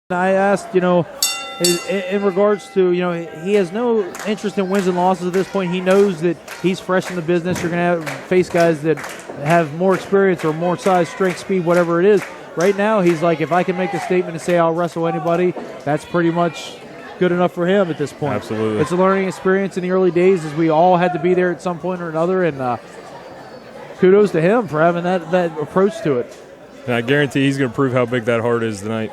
I asked, in regards to, he has no interest in wins and losses at this point. He knows that he's fresh in the business. You're going to face guys that have more experience or more size, strength, speed, whatever it is. Right now, he's like, if I can make the statement and say I'll wrestle anybody, that's pretty much good enough for him at this point. Absolutely. It's a learning experience in the early days, as we all had to be there at some point or another, and kudos to him for having that approach to it. And I guarantee he's going to prove how big that heart is tonight.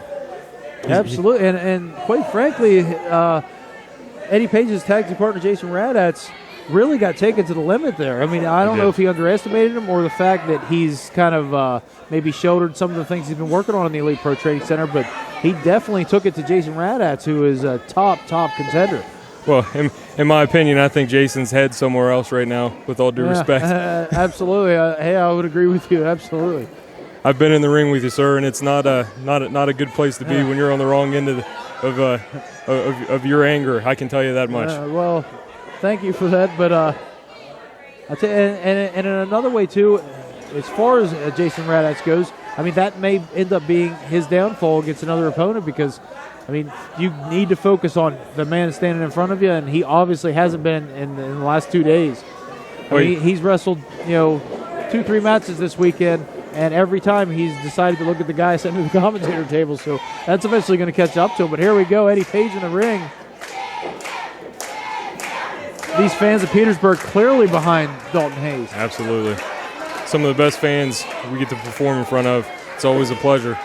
Absolutely, and quite frankly, Eddie Page's tag team partner Jason Radatz really got taken to the limit there. I mean, I don't know if he underestimated him or the fact that he's kind of maybe shouldered some of the things he's been working on in the Elite Pro Training Center, but he definitely took it to Jason Radatz, who is a top contender. Well, in my opinion, I think Jason's head somewhere else right now, with all due respect. Absolutely. Hey, I would agree with you. Absolutely. I've been in the ring with you, sir, and it's not a good place to be when you're on the wrong end of your anger. I can tell you that much. Well, thank you for that. But I tell you, and in another way too, as far as Jason Radatz goes, I mean that may end up being his downfall against another opponent because, I mean, you need to focus on the man standing in front of you, and he obviously hasn't been in the last 2 days. I mean, he's wrestled 2-3 matches this weekend. And every time he's decided to look at the guy sitting at the commentator table. So that's eventually going to catch up to him. But here we go, Eddie Page in the ring. These fans of Petersburg clearly behind Dalton Hayes. Absolutely. Some of the best fans we get to perform in front of. It's always a pleasure.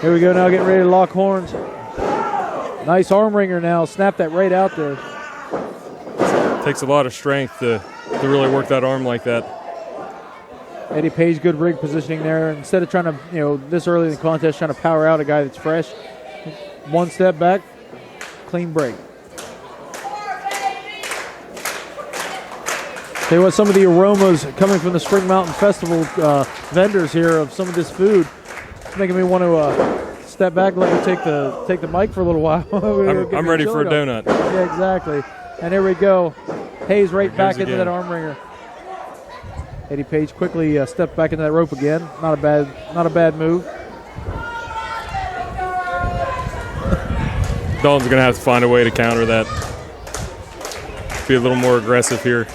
Here we go now, getting ready to lock horns. Nice arm wringer now. Snap that right out there. It takes a lot of strength to really work that arm like that. Eddie Page, good rig positioning there. Instead of trying to, this early in the contest, trying to power out a guy that's fresh. One step back, clean break. Tell you what, some of the aromas coming from the Spring Mountain Festival vendors here of some of this food, it's making me want to step back and let me take the mic for a little while. I'm ready for a donut. Yeah, exactly. And here we go. Hayes right back into that arm wringer. Eddie Page quickly stepped back into that rope again. Not a bad move. Dalton's going to have to find a way to counter that. Be a little more aggressive here.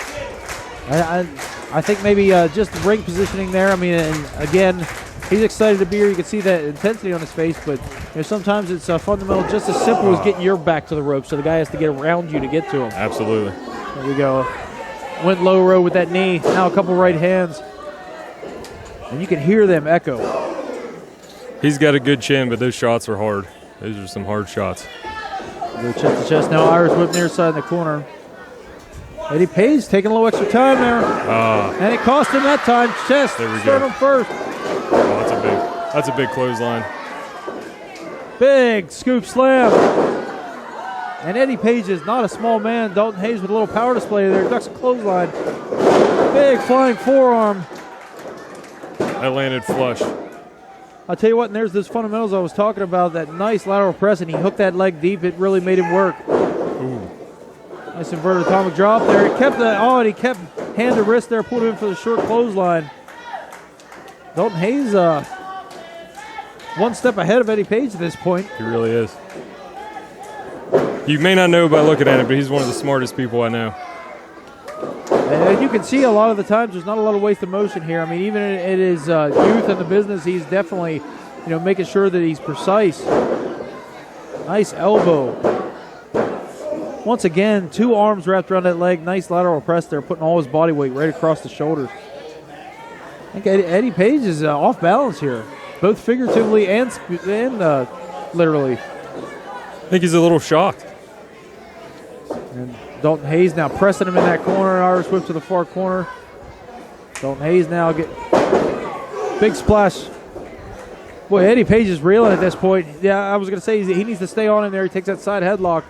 I think maybe just ring positioning there. I mean, and again, he's excited to be here. You can see that intensity on his face, but sometimes it's fundamental, just as simple as getting your back to the rope, so the guy has to get around you to get to him. Absolutely. There we go. Went low row with that knee. Now a couple right hands. And you can hear them echo. He's got a good chin, but those shots are hard. Those are some hard shots. Go chest to chest now. Irish whip near side in the corner. Eddie Page taking a little extra time there. And it cost him that time. Chest. There we Start go. him first. Oh, that's a big clothesline. Big scoop slam. And Eddie Page is not a small man. Dalton Hayes with a little power display there. Ducks a clothesline. Big flying forearm. That landed flush. I'll tell you what, and there's those fundamentals I was talking about, that nice lateral press, and he hooked that leg deep. It really made him work. Ooh. Nice inverted atomic drop there. He kept and he kept hand to wrist there, pulled him in for the short clothesline. Dalton Hayes one step ahead of Eddie Page at this point. He really is. You may not know by looking at it, but he's one of the smartest people I know. And you can see a lot of the times there's not a lot of wasted motion here. I mean, even in his youth in the business, he's definitely, making sure that he's precise. Nice elbow. Once again, 2 arms wrapped around that leg. Nice lateral press there, putting all his body weight right across the shoulders. I think Eddie Page is off balance here, both figuratively and literally. I think he's a little shocked. And Dalton Hayes now pressing him in that corner. Irish whip to the far corner. Dalton Hayes now get big splash. Boy, Eddie Page is reeling at this point. Yeah, I was going to say he needs to stay on in there. He takes that side headlock.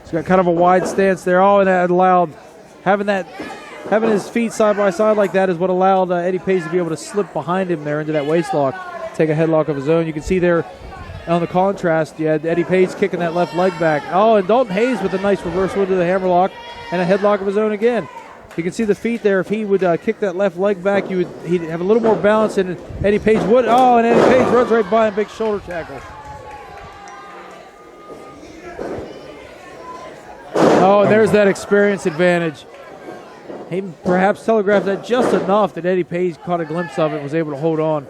He's got kind of a wide stance there. Oh, and that allowed having his feet side by side like that is what allowed Eddie Page to be able to slip behind him there into that waist lock, take a headlock of his own. You can see there on the contrast, you had Eddie Page kicking that left leg back. Oh, and Dalton Hayes with a nice reversal into the hammerlock and a headlock of his own again. You can see the feet there. If he would kick that left leg back, he'd have a little more balance, and Eddie Page would. Oh, and Eddie Page runs right by him, big shoulder tackle. Oh, and there's that experience advantage. He perhaps telegraphed that just enough that Eddie Page caught a glimpse of it, was able to hold on.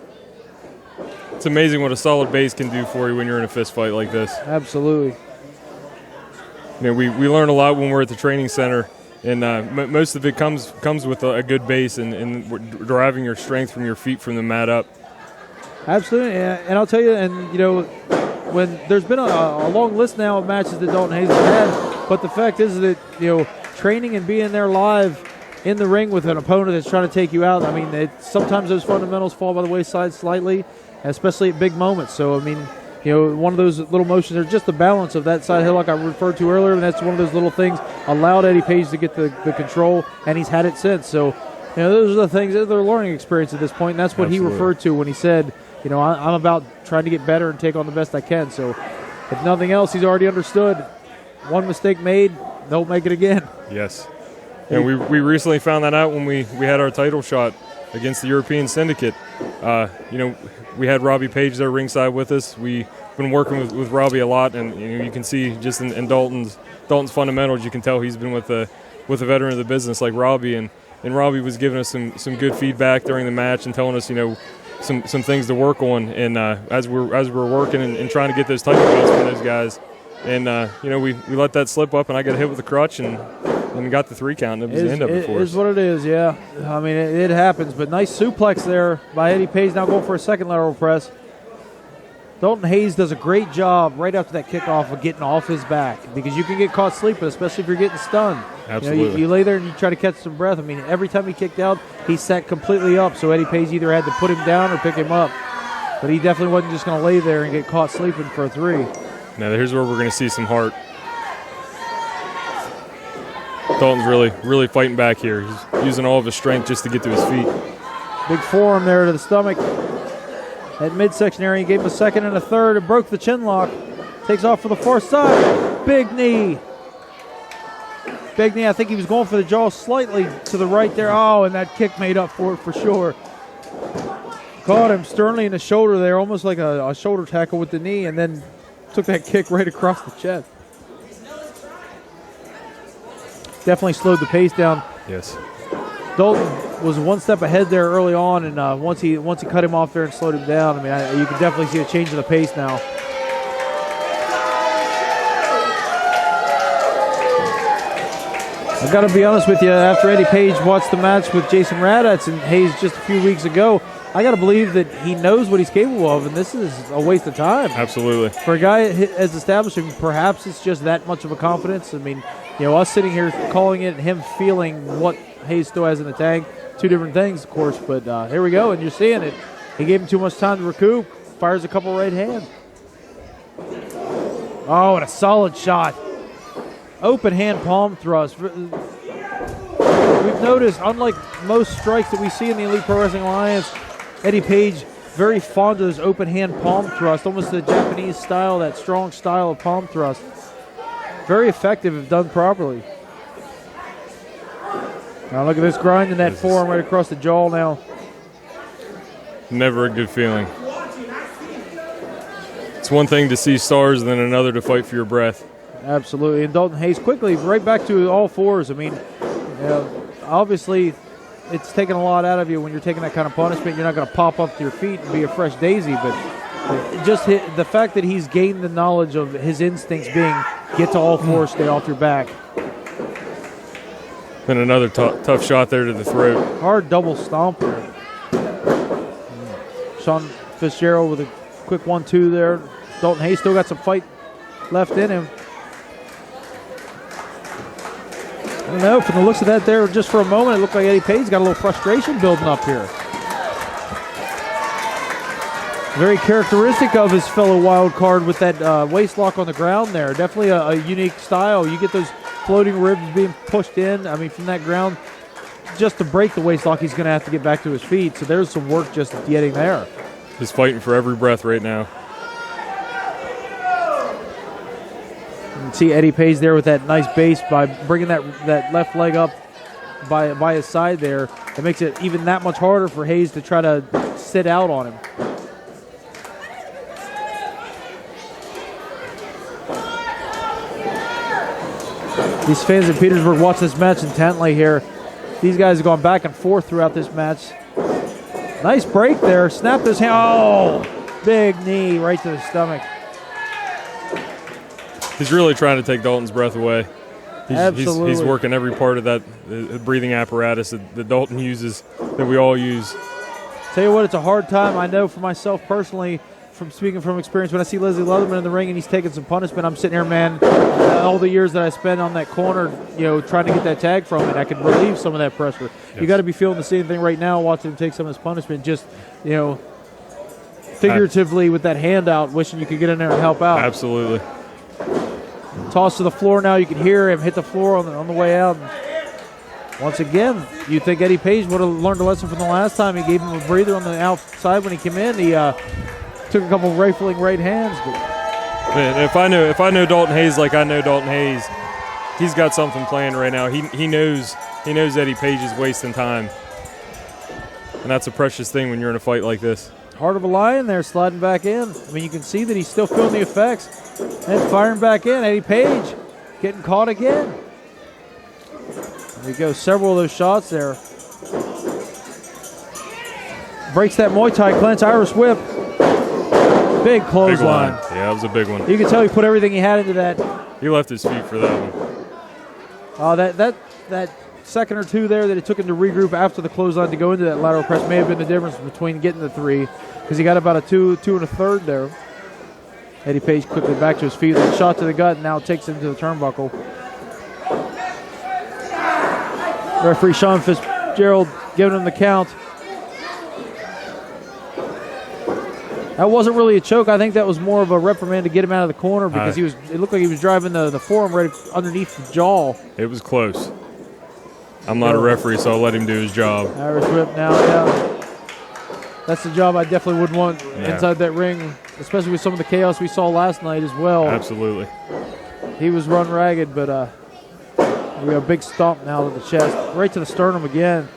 It's amazing what a solid base can do for you when you're in a fist fight like this. Absolutely. You know, we learn a lot when we're at the training center, and most of it comes with a good base and deriving your strength from your feet from the mat up. Absolutely, and I'll tell you, and you know, when there's been a long list now of matches that Dalton Hayes has had, but the fact is that, you know, training and being there live in the ring with an opponent that's trying to take you out, I mean, sometimes those fundamentals fall by the wayside slightly, especially at big moments. So, I mean, you know, one of those little motions are just the balance of that side hill like I referred to earlier, and that's one of those little things allowed Eddie Page to get the control, and he's had it since. So, you know, those are the things, they're learning experience at this point, and that's what he referred to when he said, you know, I'm about trying to get better and take on the best I can. So, if nothing else, he's already understood. One mistake made, don't make it again. Yes. And we recently found that out when we had our title shot against the European Syndicate. You know, we had Robbie Page there ringside with us. We've been working with Robbie a lot, and you know, you can see just in Dalton's fundamentals, you can tell he's been with a veteran of the business like Robbie, and Robbie was giving us some good feedback during the match and telling us, you know, some things to work on. And as we're working and trying to get those title belts from those guys, and you know, we let that slip up, and I got hit with a crutch and got the 3 count, and it was the end of it for us. It is what it is, yeah. I mean, it happens, but nice suplex there by Eddie Page, now going for a second lateral press. Dalton Hayes does a great job right after that kickoff of getting off his back, because you can get caught sleeping, especially if you're getting stunned. Absolutely. You know, you lay there and you try to catch some breath. I mean, every time he kicked out, he sat completely up, so Eddie Page either had to put him down or pick him up. But he definitely wasn't just going to lay there and get caught sleeping for a 3. Now, here's where we're going to see some heart. Dalton's really fighting back here. He's using all of his strength just to get to his feet. Big forearm there to the stomach. At midsection area, he gave him a second and a third. It broke the chin lock. Takes off for the far side. Big knee. Big knee. I think he was going for the jaw slightly to the right there. Oh, and that kick made up for it for sure. Caught him sternly in the shoulder there, almost like a shoulder tackle with the knee, and then took that kick right across the chest. Definitely slowed the pace down. Yes. Dalton was one step ahead there early on, and once he cut him off there and slowed him down, I mean, you can definitely see a change in the pace now. I've got to be honest with you, after Eddie Page watched the match with Jason Raddatz and Hayes just a few weeks ago, I got to believe that he knows what he's capable of, and this is a waste of time. Absolutely. For a guy as established, perhaps it's just that much of a confidence. I mean, you know, us sitting here calling it and him feeling what Hayes still has in the tank, 2 different things, of course, but here we go, and you're seeing it. He gave him too much time to recoup, fires a couple right hands. Oh, and a solid shot. Open hand palm thrust. We've noticed, unlike most strikes that we see in the Elite Pro Wrestling Alliance, Eddie Page very fond of those open hand palm thrust, almost the Japanese style, that strong style of palm thrust. Very effective if done properly. Now look at this, grinding that forearm right across the jaw now. Never a good feeling. It's one thing to see stars and then another to fight for your breath. Absolutely. And Dalton Hayes quickly right back to all 4s. I mean, obviously it's taking a lot out of you when you're taking that kind of punishment. You're not going to pop up to your feet and be a fresh daisy, but just the fact that he's gained the knowledge of his instincts being get to all 4, stay off your back. Then another tough shot there to the throat. Hard double stomp there. Sean Fitzgerald with a quick 1-2 there. Dalton Hayes still got some fight left in him. I don't know, from the looks of that there, just for a moment, it looked like Eddie Page got a little frustration building up here. Very characteristic of his fellow wild card with that waist lock on the ground there. Definitely a unique style. You get those floating ribs being pushed in. I mean, from that ground, just to break the waist lock, he's going to have to get back to his feet. So there's some work just getting there. He's fighting for every breath right now. You can see Eddie Page there with that nice base by bringing that left leg up by his side there. It makes it even that much harder for Hayes to try to sit out on him. These fans in Petersburg watch this match intently here. These guys have gone back and forth throughout this match. Nice break there. Snapped his hand. Oh, big knee right to the stomach. He's really trying to take Dalton's breath away. Absolutely. He's working every part of that breathing apparatus that Dalton uses, that we all use. Tell you what, it's a hard time. I know for myself personally, from speaking from experience, when I see Leslie Leatherman in the ring and he's taking some punishment, I'm sitting here, man, all the years that I spent on that corner, trying to get that tag from it, I could relieve some of that pressure. Yes. You got to be feeling the same thing right now, watching him take some of this punishment, just, figuratively with that hand out, wishing you could get in there and help out. Absolutely. Toss to the floor now. You can hear him hit the floor on the way out. Once again, you think Eddie Page would have learned a lesson from the last time. He gave him a breather on the outside when he came in. He took a couple of rifling right hands. But man, if I know Dalton Hayes like I know Dalton Hayes, he's got something playing right now. He knows Eddie Page is wasting time, and that's a precious thing when you're in a fight like this. Heart of a Lion there, sliding back in. I mean, you can see that he's still feeling the effects. And firing back in, Eddie Page getting caught again. There you go, several of those shots there. Breaks that Muay Thai clinch, Irish whip. Big clothesline. Yeah, that was a big one. You can tell he put everything he had into that. He left his feet for that one. That second or two there that it took him to regroup after the clothesline to go into that lateral press may have been the difference between getting the 3, because he got about a 2 and a third there. Eddie Page quickly back to his feet. That shot to the gut now takes him to the turnbuckle. Referee Sean Fitzgerald giving him the count. That wasn't really a choke. I think that was more of a reprimand to get him out of the corner, because it looked like he was driving the forearm right underneath the jaw. It was close. I'm not a referee, so I'll let him do his job. Irish whip now, yeah. That's the job I definitely wouldn't want inside that ring, especially with some of the chaos we saw last night as well. Absolutely. He was run ragged, but we got a big stomp now to the chest, right to the sternum again.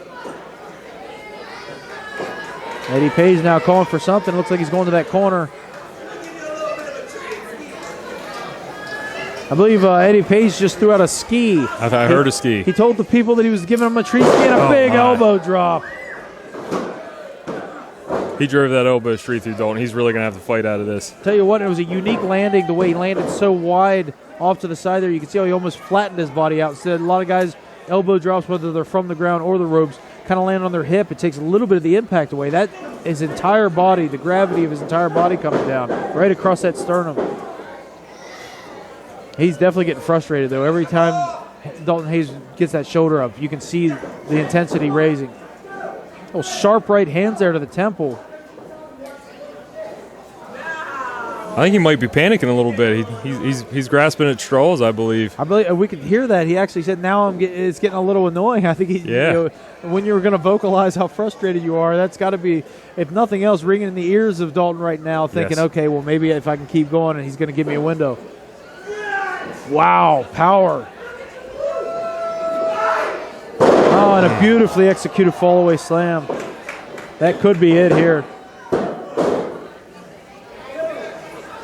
Eddie Page now calling for something. Looks like he's going to that corner. I believe Eddie Page just threw out a ski. I heard a ski. He told the people that he was giving them a tree ski and a big elbow drop. He drove that elbow straight through Dalton. He's really going to have to fight out of this. Tell you what, it was a unique landing, the way he landed so wide off to the side there. You can see how he almost flattened his body out. Instead, a lot of guys, elbow drops, whether they're from the ground or the ropes, kind of land on their hip. It takes a little bit of the impact away. That his entire body, the gravity of his entire body coming down right across that sternum. He's definitely getting frustrated, though. Every time Dalton Hayes gets that shoulder up, you can see the intensity raising. Oh, sharp right hands there to the temple. I think he might be panicking a little bit. He's grasping at straws, I believe. I believe we could hear that. He actually said, "Now it's getting a little annoying." I think when you're going to vocalize how frustrated you are, that's got to be, if nothing else, ringing in the ears of Dalton right now, thinking, "Okay, well maybe if I can keep going, and he's going to give me a window." Wow, power! Oh, and a beautifully executed fall-away slam. That could be it here.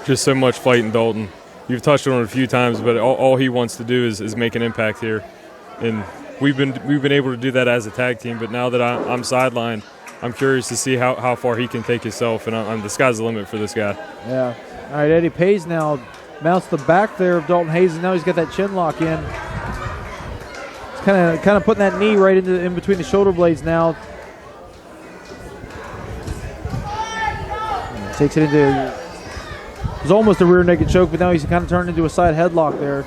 Just so much fight in Dalton. You've touched on it a few times, but all he wants to do is make an impact here. And we've been able to do that as a tag team, but now that I'm sidelined, I'm curious to see how far he can take himself, and the sky's the limit for this guy. Yeah. All right, Eddie Page now mounts the back there of Dalton Hayes, and now he's got that chin lock in. He's kind of putting that knee right in between the shoulder blades now. Takes it into... It was almost a rear naked choke, but now he's kind of turned into a side headlock there.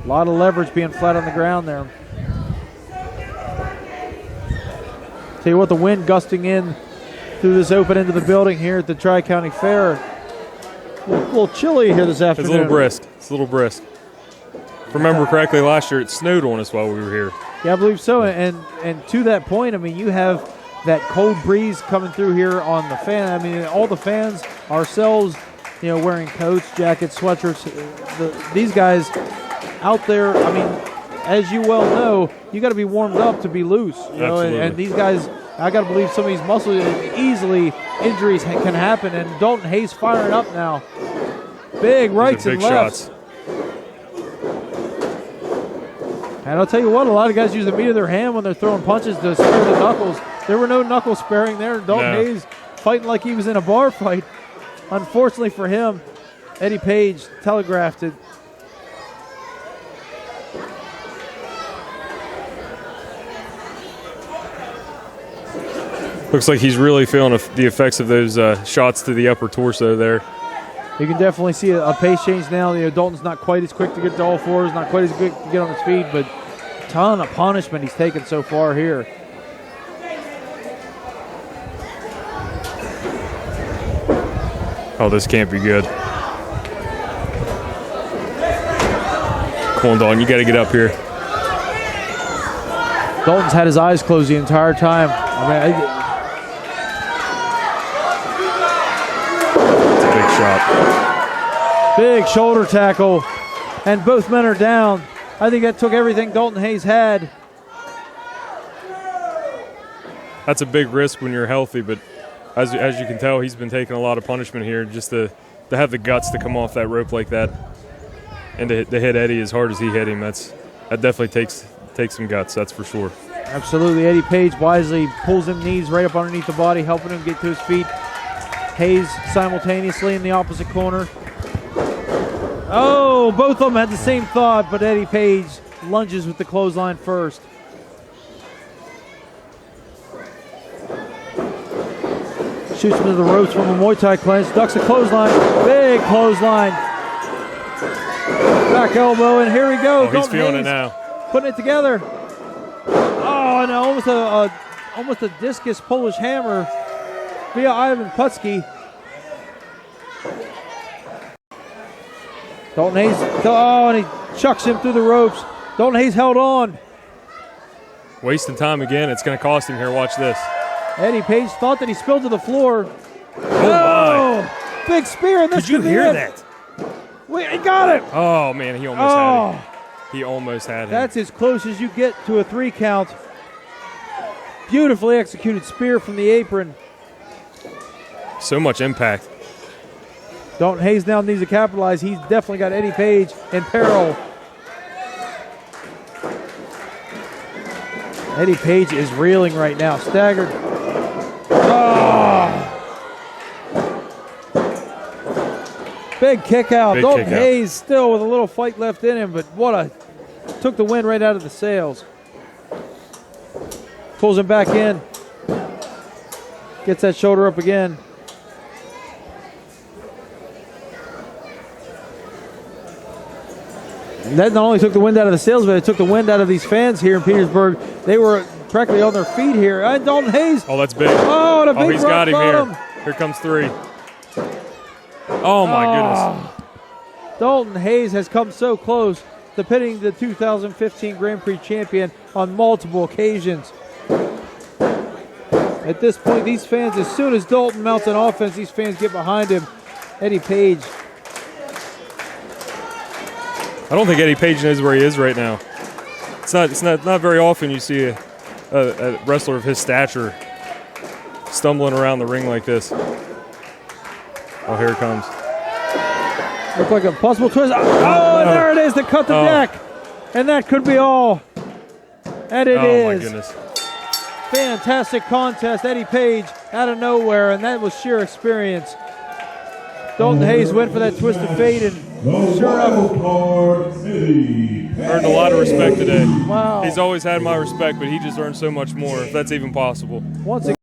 A lot of leverage being flat on the ground there. Tell you what, the wind gusting in through this open end of the building here at the Tri-County Fair. A little chilly here this afternoon. It's a little brisk. If I remember correctly, last year it snowed on us while we were here. Yeah, I believe so. And to that point, I mean, you have that cold breeze coming through here on the fan. I mean, all the fans, ourselves, wearing coats, jackets, sweatshirts. These guys out there, I mean, as you well know, you got to be warmed up to be loose. You know, Absolutely. and these guys, I got to believe some of these muscles, easily injuries can happen. And Dalton Hayes firing up now. Big rights and lefts. Shots. And I'll tell you what, a lot of guys use the meat of their hand when they're throwing punches to spare the knuckles. There were no knuckle sparing there. Dalton Hayes fighting like he was in a bar fight. Unfortunately for him, Eddie Page telegraphed it. Looks like he's really feeling the effects of those shots to the upper torso there. You can definitely see a pace change now. You know, Dalton's not quite as quick to get to all fours, not quite as quick to get on his feet, but a ton of punishment he's taken so far here. Oh, this can't be good. Come on, Dalton, you got to get up here. Dalton's had his eyes closed the entire time. I mean, It's a big shot. big shoulder tackle, and both men are down. I think that took everything Dalton Hayes had. That's a big risk when you're healthy, but as you can tell, he's been taking a lot of punishment here just to have the guts to come off that rope like that and to hit Eddie as hard as he hit him. That definitely takes some guts, that's for sure. Absolutely. Eddie Page wisely pulls him knees right up underneath the body, helping him get to his feet. Hayes simultaneously in the opposite corner. Oh, both of them had the same thought, but Eddie Page lunges with the clothesline first. Shoots him to the ropes from a Muay Thai clinch, ducks a clothesline, big clothesline. Back elbow, and here we go. Oh, he's feeling it now. Putting it together. Oh, and almost a discus Polish hammer via Ivan Putski. Dalton Hayes, oh, and he chucks him through the ropes. Dalton Hayes held on. Wasting time again. It's going to cost him here. Watch this. Eddie Page thought that he spilled to the floor. Oh, big spear, and this Did you could be hear it. that? Wait, he got it. Oh, man, he almost had him. He almost had him. That's as close as you get to a 3 count. Beautifully executed spear from the apron. So much impact. Dalton Hayes now needs to capitalize. He's definitely got Eddie Page in peril. Eddie Page is reeling right now, staggered. Oh! Big kick out. Big Dalton kick out. Hayes still with a little fight left in him, but took the wind right out of the sails. Pulls him back in. Gets that shoulder up again. That not only took the wind out of the sails, but it took the wind out of these fans here in Petersburg. They were practically on their feet here. And Dalton Hayes. Oh, that's big. Oh, and a big he's rock got him bottom. here. Here comes 3. Oh, my goodness. Dalton Hayes has come so close to pitting the 2015 Grand Prix champion on multiple occasions. At this point, these fans, as soon as Dalton mounts an offense, these fans get behind him. Eddie Page. I don't think Eddie Page knows where he is right now. It's not very often you see a wrestler of his stature stumbling around the ring like this. Oh, here it comes. Looks like a possible twist. Oh, and there it is to cut the deck. And that could be all. And it is. Oh, my goodness. Fantastic contest. Eddie Page out of nowhere, and that was sheer experience. Dalton Hayes went for that twist of fate, and sure enough, Earned a lot of respect today. wow. He's always had my respect, but he just earned so much more, if that's even possible. Once again.